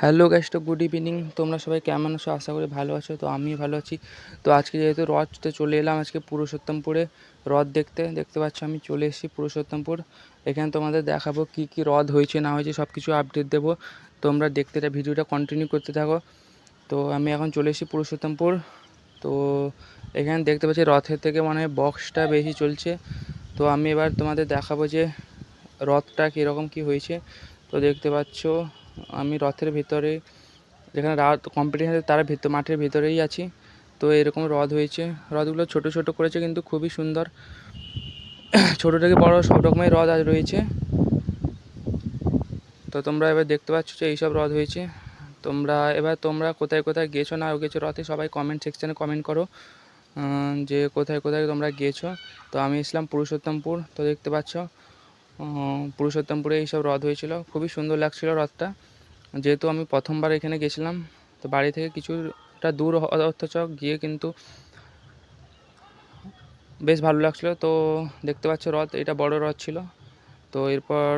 Hello guys, তো good evening. তোমরা সবাই কেমন আছো? আশা করি ভালো আছো। তো আমি ভালো আছি। তো আজকে যেহেতু রথতে চলে এলাম আজকে পুরুষোত্তমপুরে রথ দেখতে পাচ্ছ আমি চলে এসেছি পুরুষোত্তমপুর। এখানে তোমাদের দেখাবো কি কি রথ হয়েছে না হয়েছে সব কিছু আপডেট দেবো। তোমরা ভিডিওটা কন্টিনিউ করতে থাকো। তো আমি এখন চলে এসেছি পুরুষোত্তমপুর। তো এখানে দেখতে পাচ্ছি রথের থেকে মনে হয় বক্সটা বেশি চলছে। তো আমি এবার তোমাদের দেখাবো যে রথটা কীরকম কি হয়েছে। তো দেখতে পাচ্ছ আমি রথের ভিতরে, যেখানে রাত কম্পিটিশন তার মাঠের ভিতরেই আছি। তো এরকম রথ হয়েছে, রথগুলো ছোট ছোট করেছে কিন্তু খুবই সুন্দর। ছোটো থেকে বড় সব রকমের রথ আজ রয়েছে। তো তোমরা এবার দেখতে পাচ্ছ যে এইসব রথ হয়েছে। তোমরা কোথায় কোথায় গেছো না গেছো রথে, সবাই কমেন্ট সেকশানে কমেন্ট করো যে কোথায় কোথায় তোমরা গেছো। তো আমি এসলাম পুরুষোত্তমপুর। তো দেখতে পাচ্ছ পুরুষোত্তমপুরে এইসব রথ হয়েছিল, খুবই সুন্দর লাগছিল রথটা। যেহেতু আমি প্রথমবার এখানে গেছিলাম, তো বাড়ি থেকে কিছুটা দূর অথচ গিয়ে কিন্তু বেশ ভালো লাগছিলো। তো দেখতে পাচ্ছ রথ, এটা বড় রথ ছিল। তো এরপর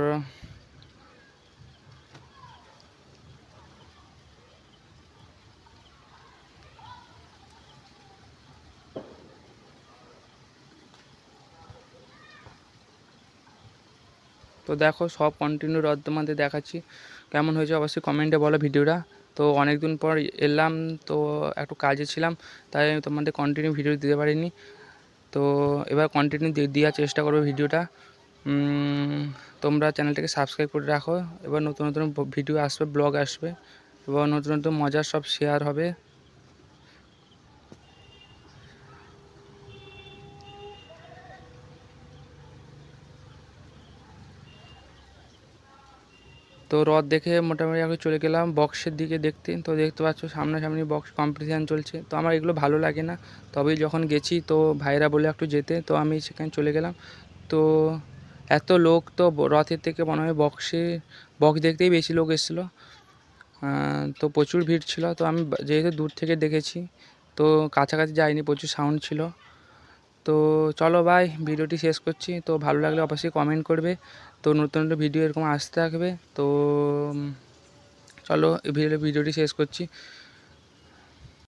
তো দেখো সব কন্টিনিউ রথ তোমাদের দেখাচ্ছি। কেমন হয়েছে অবশ্যই কমেন্টে বলো ভিডিওটা। তো অনেক দিন পর এলাম, তো একটু কাজে ছিলাম, তাই আমি তোমাদের কন্টিনিউ ভিডিও দিতে পারিনি। তো এবার কন্টিনিউ দেওয়ার চেষ্টা করবো ভিডিওটা। তোমরা চ্যানেলটাকে সাবস্ক্রাইব করে রাখো। এবার নতুন নতুন ভিডিও আসবে, ব্লগ আসবে এবং নতুন নতুন মজার সব শেয়ার হবে। তো রথ দেখে মোটামুটি আমি চলে গেলাম বক্সের দিকে দেখতে। তো দেখতে পাচ্ছ সামনাসামনি বক্স কম্পিটিশান চলছে। তো আমার এগুলো ভালো লাগে না, তবেই যখন গেছি তো ভাইরা বলে একটু যেতে, তো আমি সেখানে চলে গেলাম। তো এত লোক, তো রথের থেকে মনে হয় বক্স দেখতেই বেশি লোক এসেছিলো। তো প্রচুর ভিড় ছিল। তো আমি যেহেতু দূর থেকে দেখেছি, তো কাছাকাছি যাইনি, প্রচুর সাউন্ড ছিল। তো চলো ভাই, ভিডিওটি শেষ করছি। তো ভালো লাগলে অবশ্যই কমেন্ট করবে। তো নতুন নতুন ভিডিও এরকম আসতে থাকবে। তো চলো ভিডিওটি শেষ করছি।